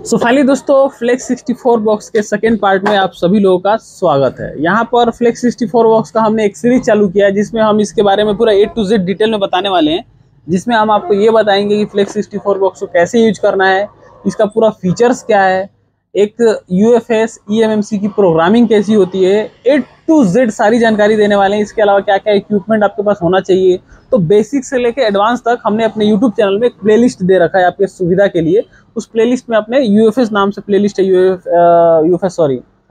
So finally दोस्तों flex 64 box के second part में आप सभी लोगों का स्वागत है। यहाँ पर फ्लेक्स 64 बॉक्स का हमने एक सीरीज चालू किया है जिसमें हम इसके बारे में पूरा A to Z डिटेल में बताने वाले हैं, जिसमें हम आपको ये बताएंगे कि फ्लेक्स 64 बॉक्स को कैसे यूज करना है, इसका पूरा फीचर्स क्या है, एक UFS eMMC की प्रोग्रामिंग कैसी होती है, A to Z सारी जानकारी देने वाले हैं। इसके अलावा क्या क्या इक्विपमेंट आपके पास होना चाहिए, तो बेसिक से लेके एडवांस तक हमने अपने YouTube चैनल में एक प्लेलिस्ट दे रखा है आपके सुविधा के लिए। उस प्लेलिस्ट में अपने UFS नाम से प्लेलिस्ट है,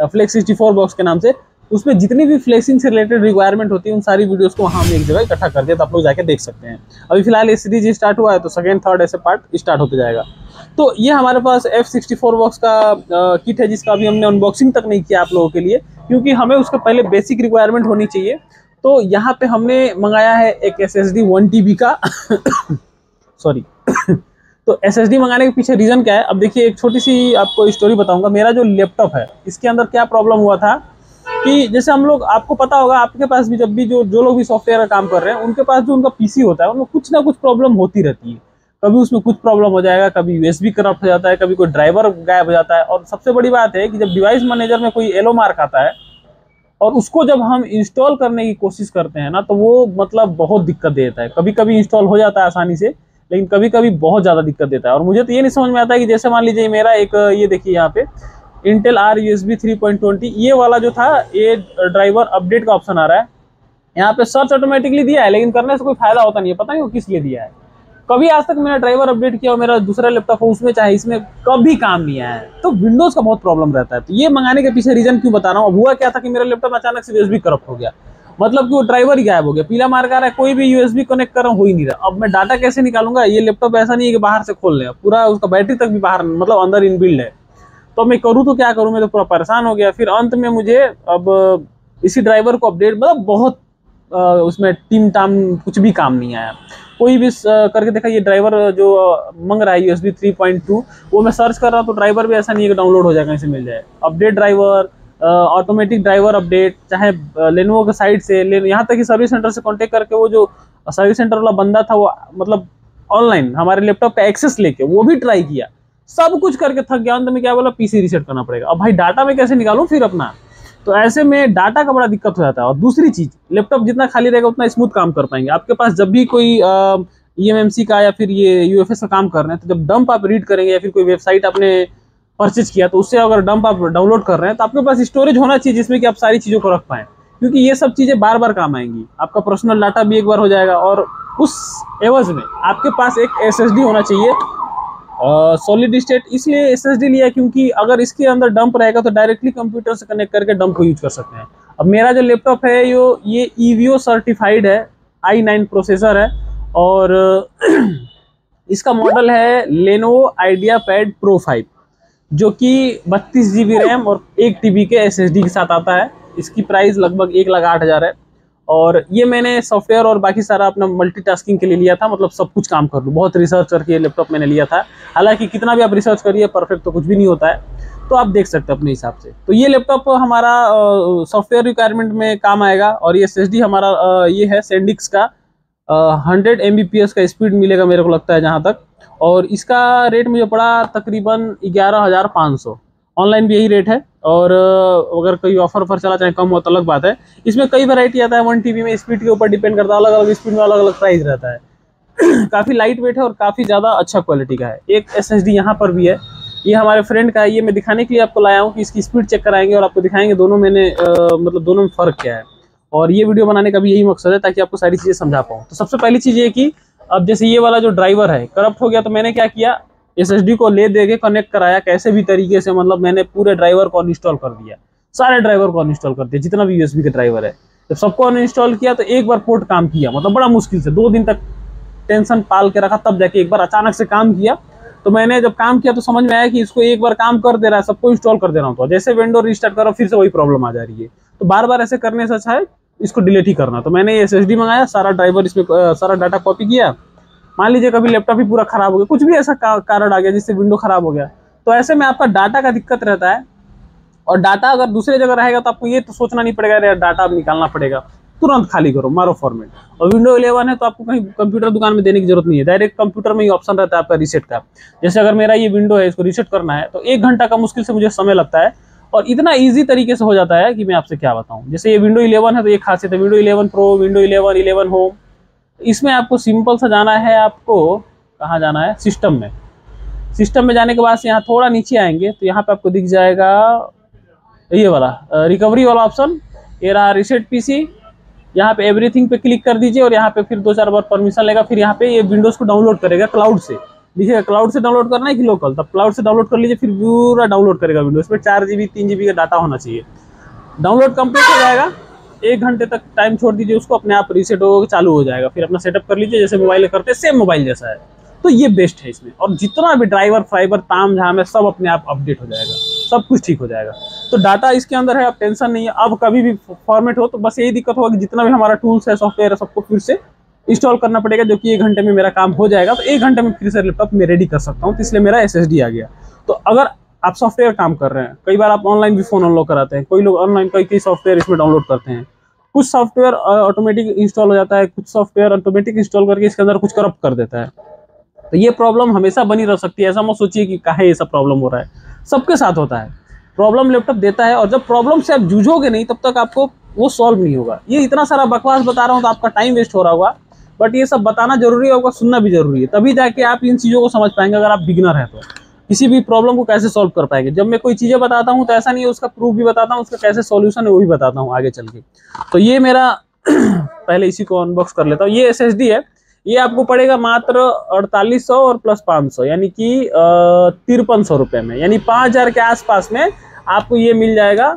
फ्लेक्स 64 बॉक्स के नाम से, उसमें जितनी भी फ्लेक्सिंग से रिलेटेड रिक्वायरमेंट होती है उन सारी वीडियोस को वहाँ हम एक जगह इकट्ठा कर दिया, तो आप लोग जाके देख सकते हैं। अभी फिलहाल ये सीरीज स्टार्ट हुआ है तो सेकंड थर्ड ऐसे पार्ट स्टार्ट होते जाएगा। तो ये हमारे पास F64 बॉक्स का किट है जिसका अभी हमने अनबॉक्सिंग तक नहीं किया आप लोगों के लिए, क्योंकि हमें उसका पहले बेसिक रिक्वायरमेंट होनी चाहिए। तो यहाँ पे हमने मंगाया है एक SSD 1 TB का सॉरी तो SSD मंगाने के पीछे रीज़न क्या है, अब देखिए एक छोटी सी आपको स्टोरी बताऊंगा। मेरा जो लैपटॉप है इसके अंदर क्या प्रॉब्लम हुआ था कि जैसे हम लोग, आपको पता होगा, आपके पास भी जब भी जो लोग भी सॉफ्टवेयर का काम कर रहे हैं उनके पास जो उनका PC होता है उनमें कुछ ना कुछ प्रॉब्लम होती रहती है। कभी उसमें कुछ प्रॉब्लम हो जाएगा, कभी USB करप्ट हो जाता है, कभी कोई ड्राइवर गायब हो जाता है। और सबसे बड़ी बात है कि जब डिवाइस मैनेजर में कोई येलो मार्क आता है और उसको जब हम इंस्टॉल करने की कोशिश करते हैं ना, तो वो मतलब बहुत दिक्कत देता है। कभी कभी इंस्टॉल हो जाता है आसानी से, लेकिन कभी कभी बहुत ज़्यादा दिक्कत देता है। और मुझे तो ये नहीं समझ में आता है कि जैसे मान लीजिए मेरा एक ये देखिए यहाँ पे Intel R USB 3.20 ये वाला जो था, ये ड्राइवर अपडेट का ऑप्शन आ रहा है। यहाँ पे सर्च ऑटोमेटिकली दिया है, लेकिन करने से कोई फायदा होता नहीं है। पता नहीं वो किस लिए दिया है। कभी आज तक मेरा ड्राइवर अपडेट किया और मेरा दूसरा लैपटॉप हो उसमें चाहे इसमें कभी काम नहीं आया है। तो विंडोज़ का बहुत प्रॉब्लम रहता है। तो ये मंगाने के पीछे रीजन क्यों बता रहा हूँ। अब हुआ क्या था कि मेरा लैपटॉप अचानक से USB करप्ट हो गया, मतलब कि वो ड्राइवर ही गायब हो गया, पीला मार्क आ रहा है, कोई भी USB कनेक्ट कर रहा हूँ, हो ही नहीं रहा। अब मैं डाटा कैसे निकालूंगा। ये लैपटॉप ऐसा नहीं है कि बाहर से खोल लें, पूरा उसका बैटरी तक भी बाहर, मतलब अंदर इनबिल्ड है। तो मैं करूँ तो क्या करूँ, मैं तो पूरा परेशान हो गया। फिर अंत में मुझे अब इसी ड्राइवर को अपडेट, मतलब बहुत उसमें टीम टाम कुछ भी काम नहीं आया। कोई भी करके देखा, ये ड्राइवर जो मंग रहा है USB 3.2, वो मैं सर्च कर रहा हूँ तो ड्राइवर भी ऐसा नहीं है कि डाउनलोड हो जाएगा, कहीं से मिल जाए। Update driver, automatic driver update, चाहे लेनोवो के साइड से, यहाँ तक कि सर्विस सेंटर से कांटेक्ट करके वो जो सर्विस सेंटर वाला बंदा था वो मतलब ऑनलाइन हमारे लैपटॉप पे एक्सेस लेके वो भी ट्राई किया, सब कुछ करके थक गया। अंत में क्या बोला, PC रीसेट करना पड़ेगा। अब भाई डाटा में कैसे निकालूं फिर अपना, तो ऐसे में डाटा का बड़ा दिक्कत हो जाता है। और दूसरी चीज, लैपटॉप जितना खाली रहेगा उतना स्मूथ काम कर पाएंगे। आपके पास जब भी कोई eMMC का या फिर ये UFS का काम कर रहे हैं, तो जब डंप आप रीड करेंगे या फिर कोई वेबसाइट आपने परचेज किया तो उससे अगर डंप आप डाउनलोड कर रहे हैं, तो आपके पास स्टोरेज होना चाहिए जिसमें कि आप सारी चीज़ों को रख पाएं, क्योंकि ये सब चीज़ें बार बार काम आएंगी। आपका पर्सनल डाटा भी एक बार हो जाएगा और उस एवज में आपके पास एक SSD होना चाहिए, सॉलिड स्टेट। इसलिए SSD लिया क्योंकि अगर इसके अंदर डंप रहेगा तो डायरेक्टली कंप्यूटर से कनेक्ट करके डंप को यूज कर सकते हैं। अब मेरा जो लैपटॉप है ये EVO सर्टिफाइड है, i9 प्रोसेसर है, और इसका मॉडल है Lenovo IdeaPad Pro 5, जो कि 32 GB रैम और 1 TB के SSD के साथ आता है। इसकी प्राइस लगभग 1,08,000 है। और ये मैंने सॉफ्टवेयर और बाकी सारा अपना मल्टीटास्किंग के लिए लिया था, मतलब सब कुछ काम कर लूँ। बहुत रिसर्च करके ये लैपटॉप मैंने लिया था। हालांकि कितना भी आप रिसर्च करिए, परफेक्ट तो कुछ भी नहीं होता है, तो आप देख सकते हैं अपने हिसाब से। तो ये लैपटॉप हमारा सॉफ्टवेयर रिक्वायरमेंट में काम आएगा। और ये SSD हमारा ये है SanDisk का, 100 Mbps का स्पीड मिलेगा मेरे को लगता है जहाँ तक। और इसका रेट मुझे पड़ा तकरीबन 11,500, ऑनलाइन भी यही रेट है। और अगर कोई ऑफर चला चाहे कम हो तो अलग बात है। इसमें कई वैरायटी आता है, 1 TB में स्पीड के ऊपर डिपेंड करता है, अलग अलग स्पीड में अलग अलग प्राइस रहता है। काफ़ी लाइट वेट है और काफ़ी ज़्यादा अच्छा क्वालिटी का है। एक SSD यहाँ पर भी है, ये हमारे फ्रेंड का है। ये मैं दिखाने के लिए आपको लाया हूँ कि इसकी स्पीड चेक कराएंगे और आपको दिखाएंगे दोनों मतलब दोनों में फ़र्क क्या है। और ये वीडियो बनाने का भी यही मकसद है, ताकि आपको सारी चीज़ें समझा पाऊँ। तो सबसे पहली चीज़ ये कि अब जैसे ये वाला जो ड्राइवर है करप्ट हो गया, तो मैंने क्या किया, SSD को ले दे के कनेक्ट कराया कैसे भी तरीके से, मतलब मैंने पूरे ड्राइवर को अनइंस्टॉल कर दिया, सारे ड्राइवर को अनइंस्टॉल कर दिया, जितना भी USB का ड्राइवर है। जब सबको अनइंस्टॉल किया तो एक बार पोर्ट काम किया, मतलब बड़ा मुश्किल से 2 दिन तक टेंशन पाल के रखा, तब जाके एक बार अचानक से काम किया। तो मैंने जब काम किया तो समझ में आया कि इसको एक बार काम कर दे रहा है, सबको इंस्टॉल कर दे रहा हूँ, तो जैसे विंडो रिस्टार्ट करो फिर से वही प्रॉब्लम आ जा रही है। तो बार बार ऐसे करने से अच्छा है इसको डिलीट ही करना। तो मैंने SSD मंगाया, सारा ड्राइवर इसमें सारा डाटा कॉपी किया। मान लीजिए कभी लैपटॉप ही पूरा खराब हो गया, कुछ भी ऐसा कारण आ गया जिससे विंडो खराब हो गया, तो ऐसे में आपका डाटा का दिक्कत रहता है। और डाटा अगर दूसरे जगह रहेगा तो आपको ये तो सोचना नहीं पड़ेगा यार डाटा अब निकालना पड़ेगा। तुरंत खाली करो, मारो फॉर्मेट। और विंडो 11 है तो आपको कहीं कंप्यूटर दुकान में देने की जरूरत नहीं है, डायरेक्ट कंप्यूटर में ही ऑप्शन रहता है आपका रीसेट का। जैसे अगर मेरा ये विंडो है, इसको रीसेट करना है तो 1 घंटा का मुश्किल से मुझे समय लगता है, और इतना ईजी तरीके से हो जाता है कि मैं आपसे क्या बताऊं। जैसे ये विंडो 11 है तो ये खासियत है, विंडो 11 प्रो, विंडो 11, 11 होम, इसमें आपको सिंपल सा जाना है। आपको कहाँ जाना है, सिस्टम में। सिस्टम में जाने के बाद से यहाँ थोड़ा नीचे आएंगे तो यहाँ पे आपको दिख जाएगा ये वाला रिकवरी वाला ऑप्शन, ये रहा रीसेट पीसी। यहाँ पे एवरीथिंग पे क्लिक कर दीजिए और यहाँ पे फिर 2-4 बार परमिशन लेगा, फिर यहाँ पे ये विंडोज को डाउनलोड करेगा क्लाउड से। देखिएगा क्लाउड से डाउनलोड करना है कि लोकल, तब क्लाउड से डाउनलोड कर लीजिए, फिर पूरा डाउनलोड करेगा विंडोज पे। 4 GB 3 GB का डाटा होना चाहिए। डाउनलोड कंप्लीट हो जाएगा, 1 घंटे तक टाइम छोड़ दीजिए उसको, अपने आप रीसेट हो चालू हो जाएगा। फिर अपना सेटअप कर लीजिए, जैसे मोबाइल करते हैं सेम मोबाइल जैसा है। तो ये बेस्ट है इसमें, और जितना भी ड्राइवर फाइबर ताम झाम है सब अपने आप अपडेट हो जाएगा, सब कुछ ठीक हो जाएगा। तो डाटा इसके अंदर है, अब टेंशन नहीं है। अब कभी भी फॉर्मेट हो तो बस यही दिक्कत होगा कि जितना भी हमारा टूल्स है, सॉफ्टवेयर है, सबको फिर से इंस्टॉल करना पड़ेगा, जो कि 1 घंटे में मेरा काम हो जाएगा। तो 1 घंटे में फिर से लैपटॉप में रेडी कर सकता हूँ, तो इसलिए मेरा SSD आ गया। तो अगर आप सॉफ्टवेयर काम कर रहे हैं, कई बार आप ऑनलाइन भी फोन अनलॉक कराते हैं, कोई लोग ऑनलाइन कई सॉफ्टवेयर इसमें डाउनलोड करते हैं। कुछ सॉफ्टवेयर ऑटोमेटिक इंस्टॉल हो जाता है, कुछ सॉफ्टवेयर ऑटोमेटिक इंस्टॉल करके इसके अंदर कुछ करप्ट कर देता है। तो ये प्रॉब्लम हमेशा बनी रह सकती है। ऐसा मत सोचिए कि काहे ये सब प्रॉब्लम हो रहा है, सबके साथ होता है। प्रॉब्लम लैपटॉप देता है, और जब प्रॉब्लम से आप जूझोगे नहीं तब तक आपको वो सॉल्व नहीं होगा। ये इतना सारा बकवास बता रहा हूँ तो आपका टाइम वेस्ट हो रहा होगा, बट ये सब बताना जरूरी होगा, सुनना भी जरूरी है, तभी जाके आप इन चीज़ों को समझ पाएंगे। अगर आप बिगिनर हैं तो किसी भी प्रॉब्लम को कैसे सॉल्व कर पाएंगे। जब मैं कोई चीज़ें बताता हूँ तो ऐसा नहीं है, उसका प्रूफ भी बताता हूँ, उसका कैसे सॉल्यूशन है वो भी बताता हूँ आगे चल के। तो ये मेरा पहले इसी को अनबॉक्स कर लेता हूँ। ये SSD है, ये आपको पड़ेगा मात्र 4800 और प्लस 500, यानी कि 5300 रुपये में, यानी 5000 के आसपास में आपको ये मिल जाएगा।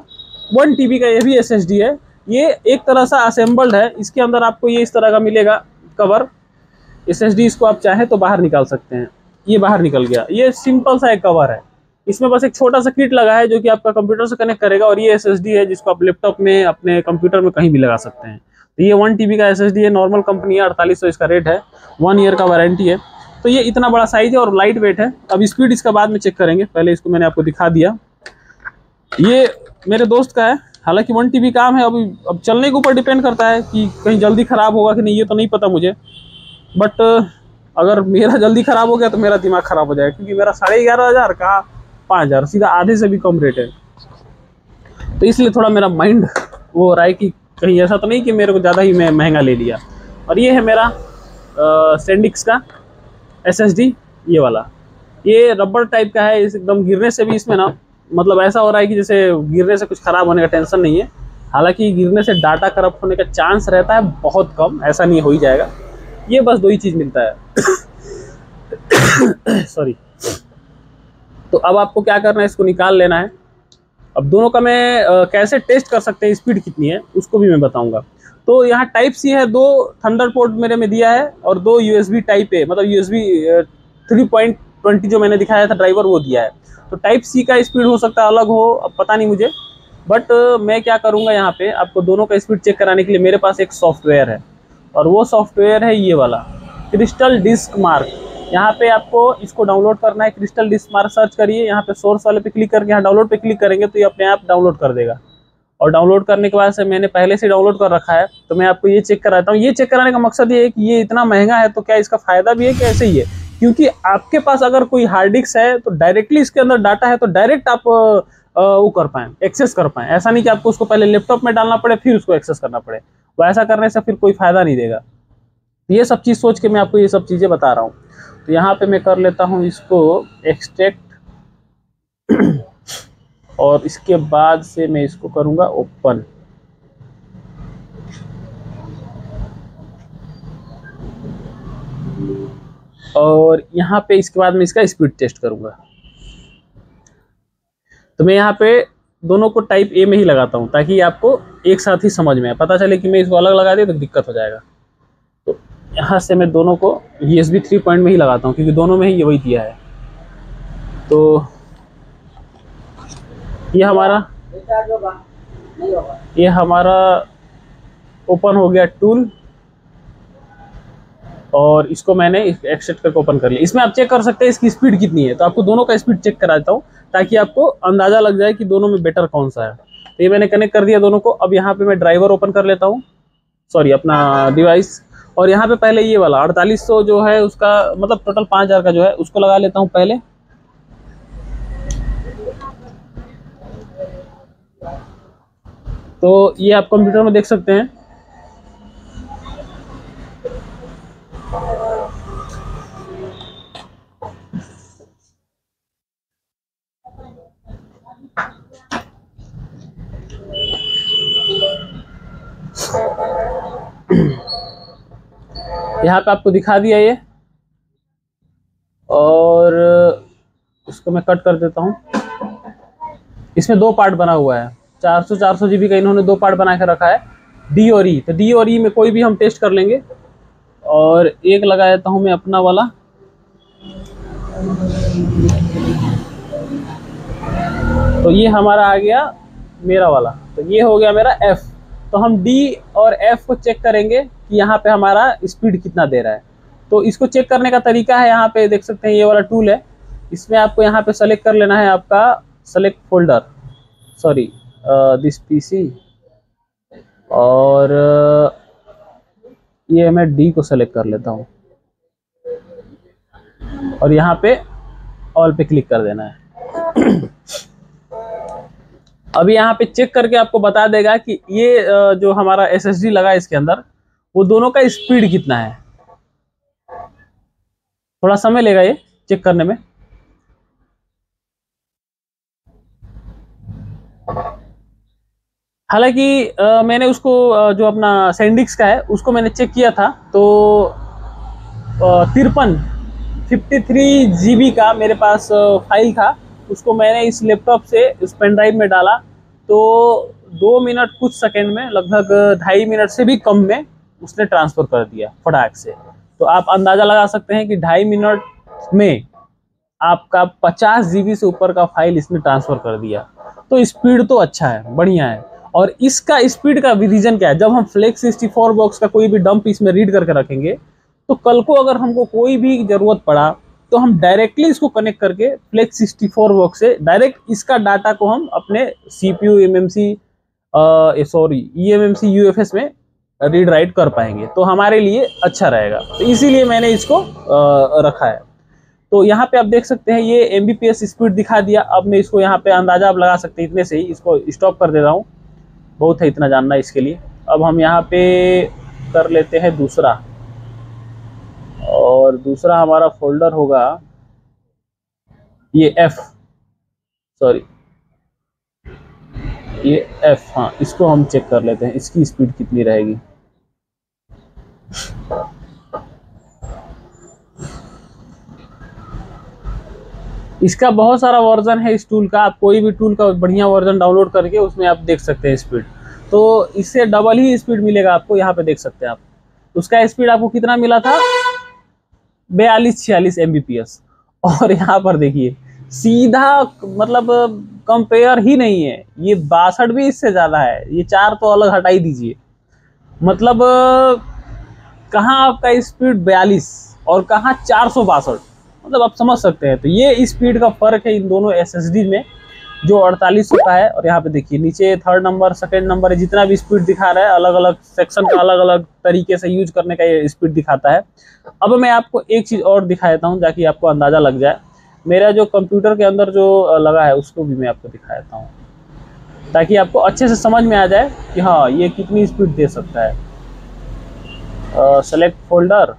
1 TB का ये भी SSD है। ये एक तरह से असेंबल्ड है, इसके अंदर आपको ये इस तरह का मिलेगा कवर। SSD इसको आप चाहे तो बाहर निकाल सकते हैं, ये बाहर निकल गया। ये सिंपल सा एक कवर है, इसमें बस एक छोटा सा किट लगा है जो कि आपका कंप्यूटर से कनेक्ट करेगा, और ये SSD है जिसको आप लैपटॉप में, अपने कंप्यूटर में कहीं भी लगा सकते हैं। तो ये 1 TB का SSD है, नॉर्मल कंपनी है, 4800 इसका रेट है, 1 ईयर का वारंटी है। तो ये इतना बड़ा साइज है और लाइट वेट है। अब स्पीड इसका बाद में चेक करेंगे, पहले इसको मैंने आपको दिखा दिया। ये मेरे दोस्त का है, हालांकि 1 TB काम है। अब चलने के ऊपर डिपेंड करता है कि कहीं जल्दी ख़राब होगा कि नहीं, ये तो नहीं पता मुझे। बट अगर मेरा जल्दी ख़राब हो गया तो मेरा दिमाग ख़राब हो जाएगा, क्योंकि मेरा 11,500 का 5000 सीधा आधे से भी कम रेट है। तो इसलिए थोड़ा मेरा माइंड वो हो रहा है कि कहीं ऐसा तो नहीं कि मेरे को ज़्यादा ही मैं महंगा ले लिया। और ये है मेरा SanDisk का SSD, ये वाला। ये रबर टाइप का है, इस एकदम गिरने से भी इसमें ना, मतलब ऐसा हो रहा है कि जैसे गिरने से कुछ ख़राब होने का टेंशन नहीं है। हालांकि गिरने से डाटा करप्ट होने का चांस रहता है बहुत कम, ऐसा नहीं हो ही जाएगा। ये बस 2 ही चीज़ मिलता है। सॉरी। तो अब आपको क्या करना है, इसको निकाल लेना है। अब दोनों का मैं कैसे टेस्ट कर सकते हैं, स्पीड कितनी है उसको भी मैं बताऊंगा। तो यहाँ Type-C है, 2 थंडरपोर्ट मेरे में दिया है, और 2 USB Type-A, मतलब USB 3.20 जो मैंने दिखाया था ड्राइवर, वो दिया है। तो Type-C का स्पीड हो सकता है अलग हो, अब पता नहीं मुझे। बट मैं क्या करूँगा, यहाँ पे आपको दोनों का स्पीड चेक कराने के लिए मेरे पास एक सॉफ्टवेयर है, और वो सॉफ्टवेयर है ये वाला, क्रिस्टल डिस्क मार्क। यहाँ पे आपको इसको डाउनलोड करना है, क्रिस्टल डिस्क मार्क सर्च करिए, यहाँ पे सोर्स वाले पे क्लिक करके यहाँ डाउनलोड पे क्लिक करेंगे तो ये अपने आप डाउनलोड कर देगा। और डाउनलोड करने के बाद से मैंने पहले से डाउनलोड कर रखा है, तो मैं आपको ये चेक कराता हूँ। ये चेक कराने का मकसद ये है कि ये इतना महंगा है तो क्या इसका फायदा भी है कि ऐसे ही है। क्योंकि आपके पास अगर कोई हार्ड डिस्क है तो डायरेक्टली इसके अंदर डाटा है, तो डायरेक्ट आप वो कर पाएँ, एक्सेस कर पाएँ। ऐसा नहीं कि आपको उसको पहले लैपटॉप में डालना पड़े फिर उसको एक्सेस करना पड़े, वो ऐसा करने से फिर कोई फायदा नहीं देगा। ये सब चीज़ सोच के मैं आपको ये सब चीज़ें बता रहा हूँ। तो यहाँ पे मैं कर लेता हूँ इसको एक्सट्रैक्ट, और इसके बाद से मैं इसको करूँगा ओपन। और यहाँ पे इसके बाद मैं इसका स्पीड टेस्ट करूँगा। तो मैं यहाँ पे दोनों को Type-A में ही लगाता हूँ, ताकि आपको एक साथ ही समझ में आए। पता चले कि मैं इसको अलग लगा दिया तो दिक्कत हो जाएगा। तो यहाँ से मैं दोनों को USB 3 में ही लगाता हूँ, क्योंकि दोनों में ही ये वही दिया है। तो ये हमारा ओपन हो गया टूल, और इसको मैंने एक्सट्रैक्ट करके ओपन कर लिया। इसमें आप चेक कर सकते हैं इसकी स्पीड कितनी है। तो आपको दोनों का स्पीड चेक कराता हूँ ताकि आपको अंदाज़ा लग जाए कि दोनों में बेटर कौन सा है। तो ये मैंने कनेक्ट कर दिया दोनों को। अब यहाँ पे मैं ड्राइवर ओपन कर लेता हूँ। सॉरी अपना डिवाइस। और यहाँ पे पहले ये वाला 4800 जो है उसका मतलब टोटल 5000 का जो है उसको लगा लेता हूँ पहले। तो ये आप कंप्यूटर में देख सकते हैं। यहाँ पे आपको दिखा दिया ये, और इसको मैं कट कर देता हूँ। इसमें दो पार्ट बना हुआ है, 400 जीबी का इन्होंने दो पार्ट बना के रखा है, डी और ई। तो डी और ई में कोई भी हम टेस्ट कर लेंगे। और एक लगा देता हूँ मैं अपना वाला। तो ये हमारा आ गया मेरा वाला, तो ये हो गया मेरा एफ। तो हम डी और एफ को चेक करेंगे कि यहाँ पे हमारा स्पीड कितना दे रहा है। तो इसको चेक करने का तरीका है, यहाँ पे देख सकते हैं ये वाला टूल है। इसमें आपको यहाँ पे सेलेक्ट कर लेना है आपका select folder, sorry this PC, और ये मैं डी को सेलेक्ट कर लेता हूँ और यहाँ पे ऑल पे क्लिक कर देना है। अभी यहाँ पे चेक करके आपको बता देगा कि ये जो हमारा एसएसडी लगा है इसके अंदर, वो दोनों का स्पीड कितना है। थोड़ा समय लेगा ये चेक करने में। हालांकि मैंने उसको जो अपना सैंडिक्स का है उसको मैंने चेक किया था, तो 53 जीबी का मेरे पास फाइल था। उसको मैंने इस लैपटॉप से उस पेन ड्राइव में डाला, तो 2 मिनट कुछ सेकंड में, लगभग 2.5 मिनट से भी कम में उसने ट्रांसफ़र कर दिया फटाक से। तो आप अंदाज़ा लगा सकते हैं कि 2.5 मिनट में आपका 50 जीबी से ऊपर का फाइल इसने ट्रांसफ़र कर दिया। तो स्पीड तो अच्छा है, बढ़िया है। और इसका स्पीड का भी रीज़न क्या है, जब हम फ्लेक्स 64 बॉक्स का कोई भी डंप इसमें रीड करके रखेंगे, तो कल को अगर हमको कोई भी ज़रूरत पड़ा तो हम डायरेक्टली इसको कनेक्ट करके फ्लेक्स 64 बॉक्स से डायरेक्ट इसका डाटा को हम अपने CPU eMMC UFS में रीड राइट कर पाएंगे। तो हमारे लिए अच्छा रहेगा, तो इसीलिए मैंने इसको रखा है। तो यहाँ पे आप देख सकते हैं ये MBPS स्पीड दिखा दिया। अब मैं इसको यहाँ पे अंदाजा आप लगा सकते हैं, इतने से ही इसको स्टॉप कर दे रहा हूँ, बहुत है इतना जानना इसके लिए। अब हम यहाँ पे कर लेते हैं दूसरा, और दूसरा हमारा फोल्डर होगा ये F, सॉरी ये F, हाँ इसको हम चेक कर लेते हैं इसकी स्पीड कितनी रहेगी। इसका बहुत सारा वर्जन है इस टूल का, आप कोई भी टूल का बढ़िया वर्जन डाउनलोड करके उसमें आप देख सकते हैं स्पीड। तो इससे डबल ही स्पीड मिलेगा आपको, यहाँ पे देख सकते हैं आप। उसका स्पीड आपको कितना मिला था, 42-46 MBPS। और यहाँ पर देखिए सीधा मतलब कंपेयर ही नहीं है, ये 62 भी इससे ज़्यादा है, ये 4 तो अलग हटा ही दीजिए। मतलब कहाँ आपका स्पीड 42 और कहाँ 462, मतलब आप समझ सकते हैं। तो ये स्पीड का फ़र्क है इन दोनों SSD में, जो 4800 का है। और यहाँ पे देखिए नीचे 3rd नंबर 2nd नंबर है, जितना भी स्पीड दिखा रहा है अलग अलग सेक्शन का अलग अलग तरीके से यूज करने का ये स्पीड दिखाता है। अब मैं आपको एक चीज़ और दिखा देता हूँ ताकि आपको अंदाज़ा लग जाए। मेरा जो कंप्यूटर के अंदर जो लगा है उसको भी मैं आपको दिखा देता हूँ, ताकि आपको अच्छे से समझ में आ जाए कि हाँ ये कितनी स्पीड दे सकता है। सेलेक्ट फोल्डर,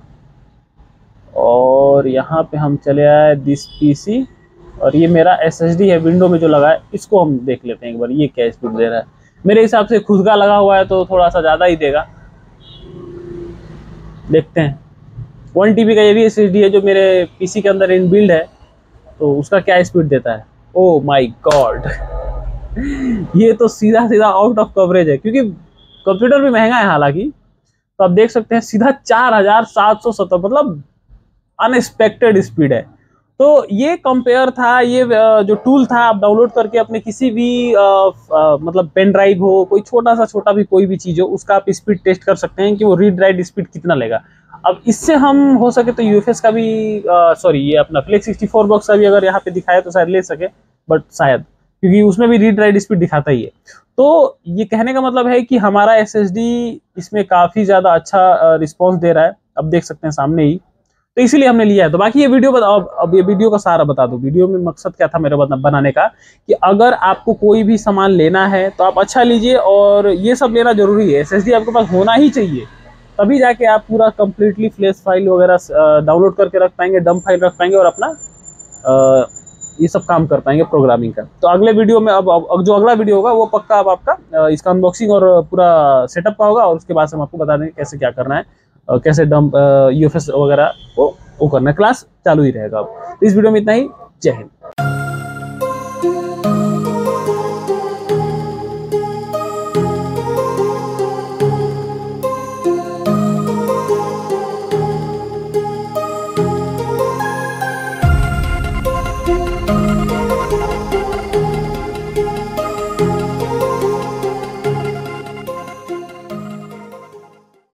और यहाँ पे हम चले आए दिस PC, और ये मेरा SSD है विंडो में जो लगा है, इसको हम देख लेते हैं एक बार ये क्या स्पीड दे रहा है। मेरे हिसाब से खुद का लगा हुआ है तो थोड़ा सा ज़्यादा ही देगा, देखते हैं। 1 TB का ये भी SSD है जो मेरे PC के अंदर इनबिल्ड है, तो उसका क्या स्पीड देता है। ओह माय गॉड, ये तो सीधा सीधा आउट ऑफ कवरेज है, क्योंकि कंप्यूटर भी महंगा है हालांकि। तो आप देख सकते हैं सीधा 4770, मतलब अनएक्सपेक्टेड स्पीड है। तो ये कंपेयर था, ये जो टूल था आप डाउनलोड करके अपने किसी भी मतलब पेन ड्राइव हो, कोई छोटा भी कोई भी चीज़ हो, उसका आप स्पीड टेस्ट कर सकते हैं कि वो रीड राइट स्पीड कितना लेगा। अब इससे हम हो सके तो UFS का भी सॉरी ये अपना फ्लेक्स 64 बॉक्स का भी अगर यहाँ पे दिखाए तो शायद ले सके, बट शायद क्योंकि उसमें भी रीड राइट स्पीड दिखाता ही है। तो ये कहने का मतलब है कि हमारा SSD इसमें काफ़ी ज़्यादा अच्छा रिस्पॉन्स दे रहा है, अब देख सकते हैं सामने ही। तो इसीलिए हमने लिया है। तो बाकी ये वीडियो बताओ, अब ये वीडियो का सारा बता दो। वीडियो में मकसद क्या था मेरे बनाने का, कि अगर आपको कोई भी सामान लेना है तो आप अच्छा लीजिए, और ये सब लेना जरूरी है। SSD आपके पास होना ही चाहिए, तभी जाके आप पूरा कंप्लीटली फ्लैश फाइल वगैरह डाउनलोड करके रख पाएंगे, डंप फाइल रख पाएंगे, और अपना ये सब काम कर पाएंगे प्रोग्रामिंग का। तो अगले वीडियो में अब जो अगला वीडियो होगा वो पक्का अब आपका इसका अनबॉक्सिंग और पूरा सेटअप का होगा, और उसके बाद हम आपको बता देंगे कैसे क्या करना है, कैसे डंप UFS वगैरह वो करना है। क्लास चालू ही रहेगा अब। इस वीडियो में इतना ही। जय हिंद।